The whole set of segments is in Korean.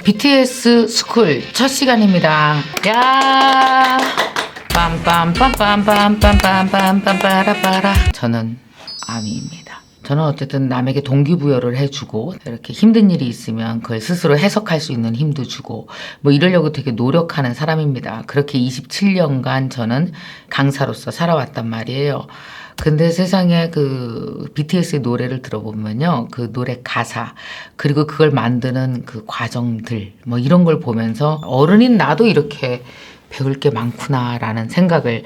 BTS 스쿨 첫 시간입니다. 야 빰빰빰빰빰빰빰빰빰빰빠라빠라. 저는 아미입니다. 저는 어쨌든 남에게 동기부여를 해주고 이렇게 힘든 일이 있으면 그걸 스스로 해석할 수 있는 힘도 주고 뭐 이러려고 되게 노력하는 사람입니다. 그렇게 27년간 저는 강사로서 살아왔단 말이에요. 근데 세상에 그 BTS의 노래를 들어보면요. 그 노래 가사, 그리고 그걸 만드는 그 과정들, 뭐 이런 걸 보면서 어른인 나도 이렇게 배울 게 많구나라는 생각을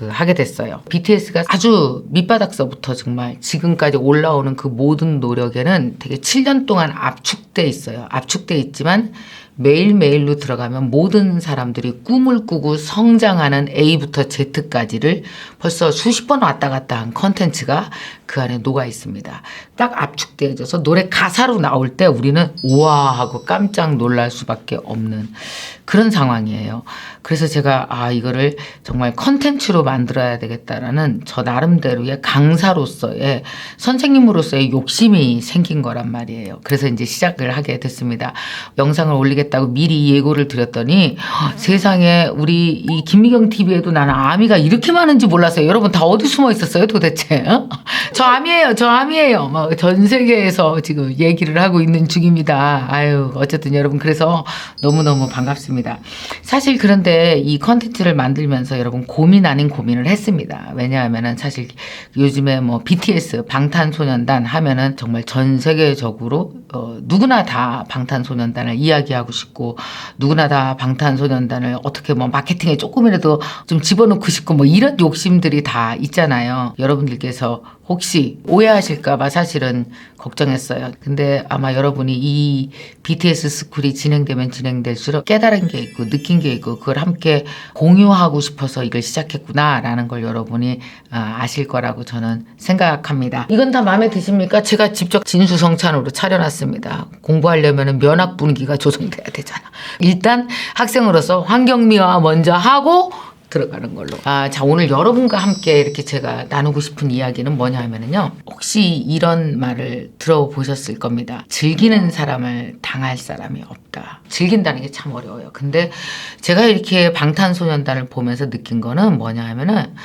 하게 됐어요. BTS가 아주 밑바닥서부터 정말 지금까지 올라오는 그 모든 노력에는 되게 7년 동안 압축돼 있어요. 압축돼 있지만 매일매일로 들어가면 모든 사람들이 꿈을 꾸고 성장하는 A부터 Z까지를 벌써 수십 번 왔다 갔다 한 컨텐츠가 그 안에 녹아 있습니다. 딱 압축되어져서 노래 가사로 나올 때 우리는 우와 하고 깜짝 놀랄 수밖에 없는 그런 상황이에요. 그래서 제가 이거를 정말 컨텐츠로 만들어야 되겠다라는 저 나름대로의 강사로서의 선생님으로서의 욕심이 생긴 거란 말이에요. 그래서 이제 시작을 하게 됐습니다. 영상을 올리겠다고 미리 예고를 드렸더니 세상에 우리 이 김미경 TV에도 나는 아미가 이렇게 많은지 몰랐어요. 여러분 다 어디 숨어 있었어요 도대체? 저 아미예요. 막 전 세계에서 지금 얘기를 하고 있는 중입니다. 아유 어쨌든 여러분 그래서 너무너무 반갑습니다. 사실 그런데 이 컨텐츠를 만들면서 여러분 고민 아닌 고민을 했습니다. 왜냐하면은 사실 요즘에 뭐 BTS 방탄소년단 하면은 정말 전 세계적으로 누구나 다 방탄소년단을 이야기하고 싶고 누구나 다 방탄소년단을 어떻게 뭐 마케팅에 조금이라도 좀 집어넣고 싶고 뭐 이런 욕심들이 다 있잖아요. 여러분들께서 혹시 오해하실까봐 사실은 걱정했어요. 근데 아마 여러분이 이 BTS 스쿨이 진행되면 진행될수록 깨달은 게 있고 느낀 게 있고 그걸 함께 공유하고 싶어서 이걸 시작했구나라는 걸 여러분이 아실 거라고 저는 생각합니다. 이건 다 마음에 드십니까? 제가 직접 진수성찬으로 차려놨습니다. 공부하려면 면학 분위기가 조성돼야 되잖아. 일단 학생으로서 환경미화 먼저 하고 들어가는 걸로. 자, 오늘 여러분과 함께 이렇게 제가 나누고 싶은 이야기는 뭐냐 하면은요. 혹시 이런 말을 들어보셨을 겁니다. 즐기는 사람을 당할 사람이 없다. 즐긴다는 게 참 어려워요. 근데 제가 이렇게 방탄소년단을 보면서 느낀 거는 뭐냐 하면은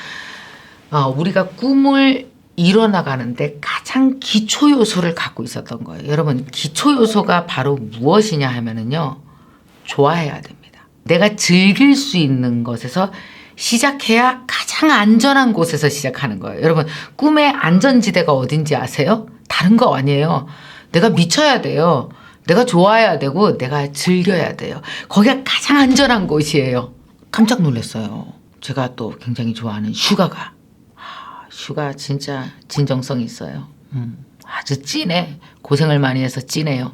우리가 꿈을 이뤄나가는데 가장 기초 요소를 갖고 있었던 거예요. 여러분, 기초 요소가 바로 무엇이냐 하면은요. 좋아해야 됩니다. 내가 즐길 수 있는 것에서 시작해야 가장 안전한 곳에서 시작하는 거예요. 여러분 꿈의 안전지대가 어딘지 아세요? 다른 거 아니에요. 내가 미쳐야 돼요. 내가 좋아해야 되고 내가 즐겨야 돼요. 거기가 가장 안전한 곳이에요. 깜짝 놀랐어요. 제가 또 굉장히 좋아하는 슈가가 슈가 진짜 진정성이 있어요. 아주 찐해. 고생을 많이 해서 찐해요.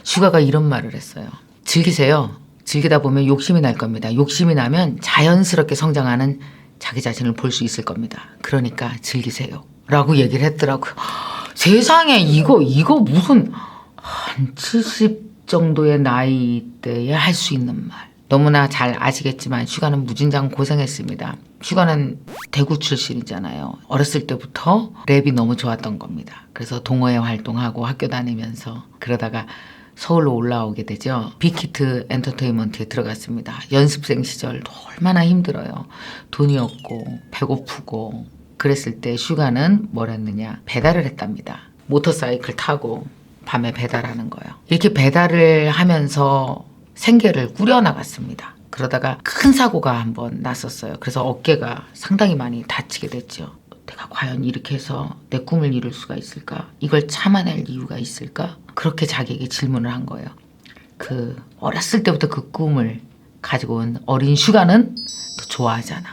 슈가가 이런 말을 했어요. 즐기세요. 즐기다 보면 욕심이 날 겁니다. 욕심이 나면 자연스럽게 성장하는 자기 자신을 볼 수 있을 겁니다. 그러니까 즐기세요. 라고 얘기를 했더라고요. 세상에 이거 무슨 한 70 정도의 나이 때에 할 수 있는 말. 너무나 잘 아시겠지만 슈가는 무진장 고생했습니다. 슈가는 대구 출신이잖아요. 어렸을 때부터 랩이 너무 좋았던 겁니다. 그래서 동호회 활동하고 학교 다니면서 그러다가 서울로 올라오게 되죠. 빅히트 엔터테인먼트에 들어갔습니다. 연습생 시절 얼마나 힘들어요. 돈이 없고 배고프고 그랬을 때 슈가는 뭘 했느냐. 배달을 했답니다. 모터사이클 타고 밤에 배달하는 거예요. 이렇게 배달을 하면서 생계를 꾸려나갔습니다. 그러다가 큰 사고가 한번 났었어요. 그래서 어깨가 상당히 많이 다치게 됐죠. 내가 과연 이렇게 해서 내 꿈을 이룰 수가 있을까? 이걸 참아낼 이유가 있을까? 그렇게 자기에게 질문을 한 거예요. 어렸을 때부터 그 꿈을 가지고 온 어린 슈가는 또 좋아하잖아.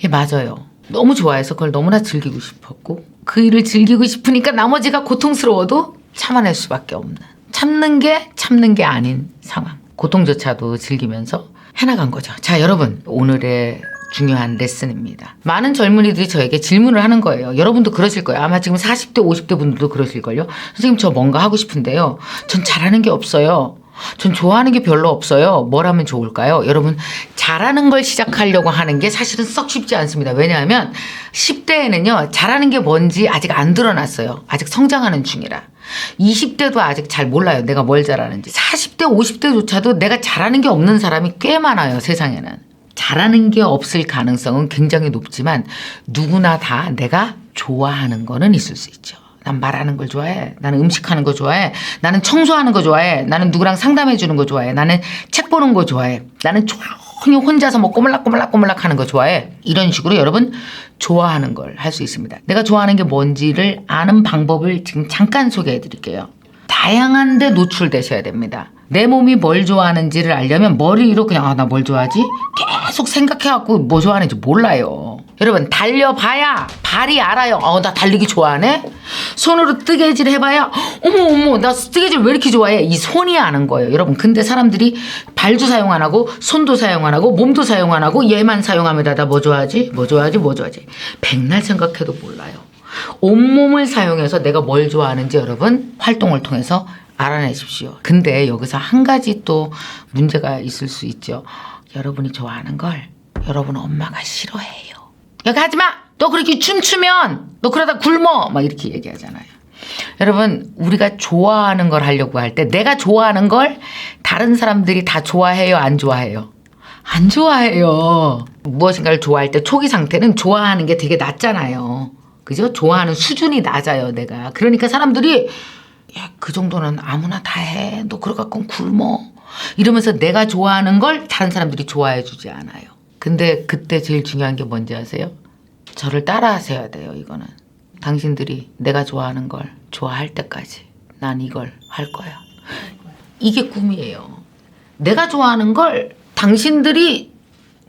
예, 맞아요. 너무 좋아해서 그걸 너무나 즐기고 싶었고 그 일을 즐기고 싶으니까 나머지가 고통스러워도 참아낼 수밖에 없는 참는 게 아닌 상황. 고통조차도 즐기면서 해나간 거죠. 자, 여러분 오늘의 중요한 레슨입니다. 많은 젊은이들이 저에게 질문을 하는 거예요. 여러분도 그러실 거예요. 아마 지금 40대, 50대 분들도 그러실걸요. 선생님 저 뭔가 하고 싶은데요. 전 잘하는 게 없어요. 전 좋아하는 게 별로 없어요. 뭘 하면 좋을까요? 여러분 잘하는 걸 시작하려고 하는 게 사실은 썩 쉽지 않습니다. 왜냐하면 10대에는요. 잘하는 게 뭔지 아직 안 드러났어요. 아직 성장하는 중이라. 20대도 아직 잘 몰라요. 내가 뭘 잘하는지. 40대, 50대조차도 내가 잘하는 게 없는 사람이 꽤 많아요. 세상에는. 잘하는 게 없을 가능성은 굉장히 높지만 누구나 다 내가 좋아하는 거는 있을 수 있죠. 난 말하는 걸 좋아해. 나는 음식하는 거 좋아해. 나는 청소하는 거 좋아해. 나는 누구랑 상담해 주는 거 좋아해. 나는 책 보는 거 좋아해. 나는 조용히 혼자서 뭐 꼬물락꼬물락 하는 거 좋아해. 이런 식으로 여러분 좋아하는 걸 할 수 있습니다. 내가 좋아하는 게 뭔지를 아는 방법을 지금 잠깐 소개해 드릴게요. 다양한 데 노출되셔야 됩니다. 내 몸이 뭘 좋아하는지를 알려면 머리로 그냥 나 뭘 좋아하지? 계속 생각해갖고 뭐 좋아하는지 몰라요. 여러분 달려봐야 발이 알아요. 나 달리기 좋아하네? 손으로 뜨개질 해봐야 어머 나 뜨개질 왜 이렇게 좋아해? 이 손이 아는 거예요. 여러분 근데 사람들이 발도 사용 안 하고 손도 사용 안 하고 몸도 사용 안 하고 얘만 사용하면 나 뭐 좋아하지? 뭐 좋아하지? 뭐 좋아하지? 백날 생각해도 몰라요. 온몸을 사용해서 내가 뭘 좋아하는지 여러분 활동을 통해서 알아내십시오. 근데 여기서 한 가지 또 문제가 있을 수 있죠. 여러분이 좋아하는 걸 여러분 엄마가 싫어해요. 여기 하지마! 너 그렇게 춤추면 너 그러다 굶어! 막 이렇게 얘기하잖아요. 여러분 우리가 좋아하는 걸 하려고 할 때 내가 좋아하는 걸 다른 사람들이 다 좋아해요? 안 좋아해요? 안 좋아해요. 무엇인가를 좋아할 때 초기 상태는 좋아하는 게 되게 낮잖아요. 그죠? 좋아하는 수준이 낮아요, 내가. 그러니까 사람들이 야, 그 정도는 아무나 다 해. 너 그러 갖고 굶어. 이러면서 내가 좋아하는 걸 다른 사람들이 좋아해 주지 않아요. 근데 그때 제일 중요한 게 뭔지 아세요? 저를 따라 하셔야 돼요, 이거는. 당신들이 내가 좋아하는 걸 좋아할 때까지 난 이걸 할 거야. 이게 꿈이에요. 내가 좋아하는 걸 당신들이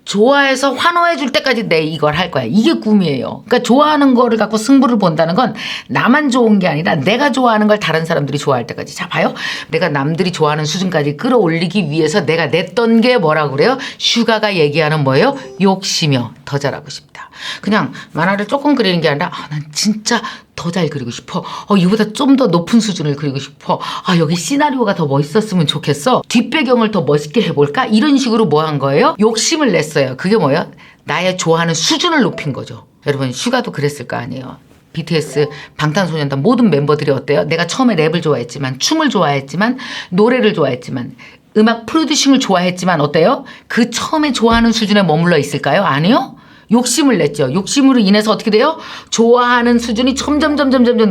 좋아해서 환호해 줄 때까지 내 이걸 할 거야. 이게 꿈이에요. 그러니까 좋아하는 거를 갖고 승부를 본다는 건 나만 좋은 게 아니라 내가 좋아하는 걸 다른 사람들이 좋아할 때까지. 자, 봐요. 내가 남들이 좋아하는 수준까지 끌어올리기 위해서 내가 냈던 게 뭐라고 그래요? 슈가가 얘기하는 뭐예요? 욕심이요. 더 잘하고 싶다. 그냥 만화를 조금 그리는 게 아니라 난 진짜 더 잘 그리고 싶어. 이보다 좀 더 높은 수준을 그리고 싶어. 여기 시나리오가 더 멋있었으면 좋겠어. 뒷배경을 더 멋있게 해볼까? 이런 식으로 뭐 한 거예요? 욕심을 냈어요. 그게 뭐예요? 나의 좋아하는 수준을 높인 거죠. 여러분 슈가도 그랬을 거 아니에요. BTS, 방탄소년단 모든 멤버들이 어때요? 내가 처음에 랩을 좋아했지만 춤을 좋아했지만 노래를 좋아했지만 음악 프로듀싱을 좋아했지만 어때요? 그 처음에 좋아하는 수준에 머물러 있을까요? 아니요? 욕심을 냈죠. 욕심으로 인해서 어떻게 돼요? 좋아하는 수준이 점점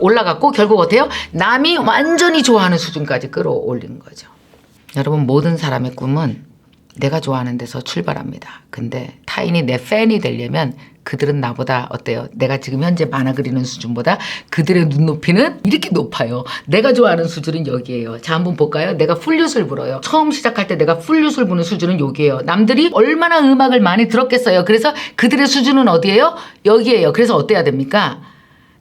올라갔고 결국 어때요? 남이 완전히 좋아하는 수준까지 끌어올린 거죠. 여러분 모든 사람의 꿈은 내가 좋아하는 데서 출발합니다. 근데 타인이 내 팬이 되려면 그들은 나보다 어때요? 내가 지금 현재 만화 그리는 수준보다 그들의 눈높이는 이렇게 높아요. 내가 좋아하는 수준은 여기예요. 자, 한번 볼까요? 내가 플룻을 불어요. 처음 시작할 때 내가 플룻을 부는 수준은 여기예요. 남들이 얼마나 음악을 많이 들었겠어요. 그래서 그들의 수준은 어디예요? 여기예요. 그래서 어때야 됩니까?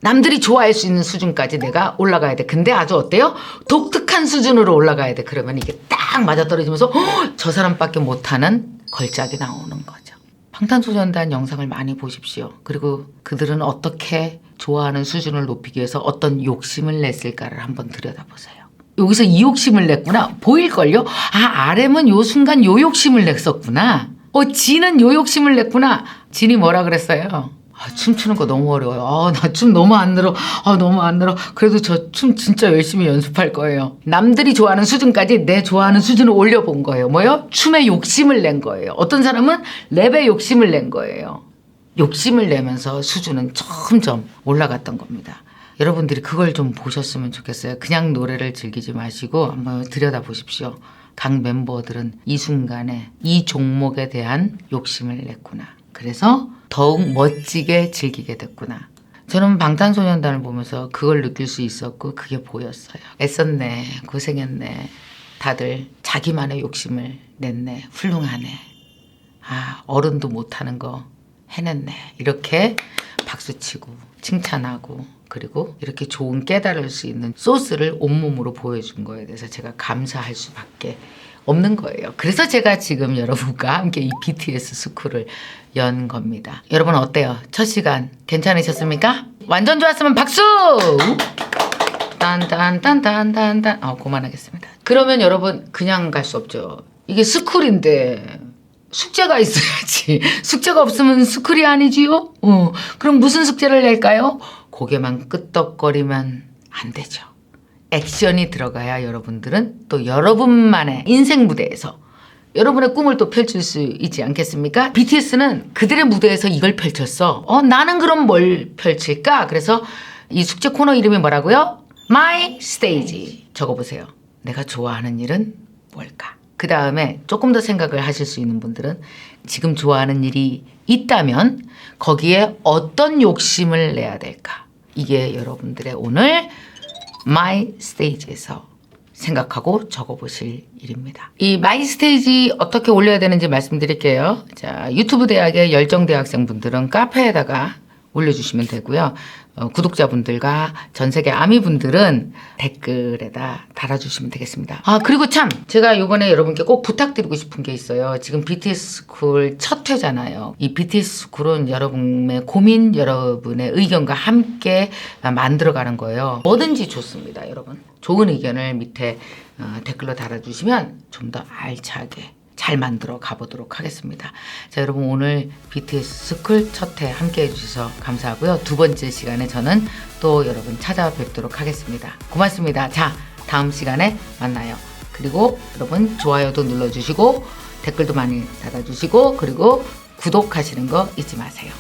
남들이 좋아할 수 있는 수준까지 내가 올라가야 돼. 근데 아주 어때요? 독특한 수준으로 올라가야 돼. 그러면 이게 딱 맞아떨어지면서 저 사람밖에 못하는 걸작이 나오는 거죠. 방탄소년단 영상을 많이 보십시오. 그리고 그들은 어떻게 좋아하는 수준을 높이기 위해서 어떤 욕심을 냈을까를 한번 들여다보세요. 여기서 이 욕심을 냈구나. 보일걸요? RM은 요 순간 요 욕심을 냈었구나. 진은 요 욕심을 냈구나. 진이 뭐라 그랬어요? 춤추는 거 너무 어려워요. 나 춤 너무 안 늘어. 너무 안 늘어. 그래도 저 춤 진짜 열심히 연습할 거예요. 남들이 좋아하는 수준까지 내 좋아하는 수준을 올려본 거예요. 뭐요? 춤에 욕심을 낸 거예요. 어떤 사람은 랩에 욕심을 낸 거예요. 욕심을 내면서 수준은 점점 올라갔던 겁니다. 여러분들이 그걸 좀 보셨으면 좋겠어요. 그냥 노래를 즐기지 마시고 한번 들여다보십시오. 각 멤버들은 이 순간에 이 종목에 대한 욕심을 냈구나. 그래서 더욱 멋지게 즐기게 됐구나. 저는 방탄소년단을 보면서 그걸 느낄 수 있었고 그게 보였어요. 애썼네. 고생했네. 다들 자기만의 욕심을 냈네. 훌륭하네. 어른도 못하는 거 해냈네. 이렇게 박수치고 칭찬하고 그리고 이렇게 좋은 깨달을 수 있는 소스를 온몸으로 보여준 거에 대해서 제가 감사할 수밖에 없는 거예요. 그래서 제가 지금 여러분과 함께 이 BTS 스쿨을 연 겁니다. 여러분 어때요? 첫 시간 괜찮으셨습니까? 완전 좋았으면 박수! 딴딴딴딴딴딴. 그만하겠습니다. 그러면 여러분 그냥 갈 수 없죠. 이게 스쿨인데 숙제가 있어야지. 숙제가 없으면 스쿨이 아니지요? 그럼 무슨 숙제를 낼까요? 고개만 끄덕거리면 안 되죠. 액션이 들어가야 여러분들은 또 여러분만의 인생 무대에서 여러분의 꿈을 또 펼칠 수 있지 않겠습니까? BTS는 그들의 무대에서 이걸 펼쳤어. 나는 그럼 뭘 펼칠까? 그래서 이 숙제 코너 이름이 뭐라고요? My Stage. 적어보세요. 내가 좋아하는 일은 뭘까? 그 다음에 조금 더 생각을 하실 수 있는 분들은 지금 좋아하는 일이 있다면 거기에 어떤 욕심을 내야 될까? 이게 여러분들의 오늘 My Stage에서 생각하고 적어보실 일입니다. 이 마이 스테이지 어떻게 올려야 되는지 말씀드릴게요. 자, 유튜브 대학의 열정대학생분들은 카페에다가 올려주시면 되고요. 구독자분들과 전 세계 아미분들은 댓글에다 달아주시면 되겠습니다. 그리고 참 제가 이번에 여러분께 꼭 부탁드리고 싶은 게 있어요. 지금 BTS 스쿨 첫 회잖아요. 이 BTS 스쿨은 여러분의 고민, 여러분의 의견과 함께 만들어가는 거예요. 뭐든지 좋습니다, 여러분. 좋은 의견을 밑에 댓글로 달아주시면 좀 더 알차게 잘 만들어 가보도록 하겠습니다. 자, 여러분 오늘 BTS 스쿨 첫 회 함께 해주셔서 감사하고요. 두 번째 시간에 저는 또 여러분 찾아뵙도록 하겠습니다. 고맙습니다. 자, 다음 시간에 만나요. 그리고 여러분 좋아요도 눌러주시고 댓글도 많이 달아주시고 그리고 구독하시는 거 잊지 마세요.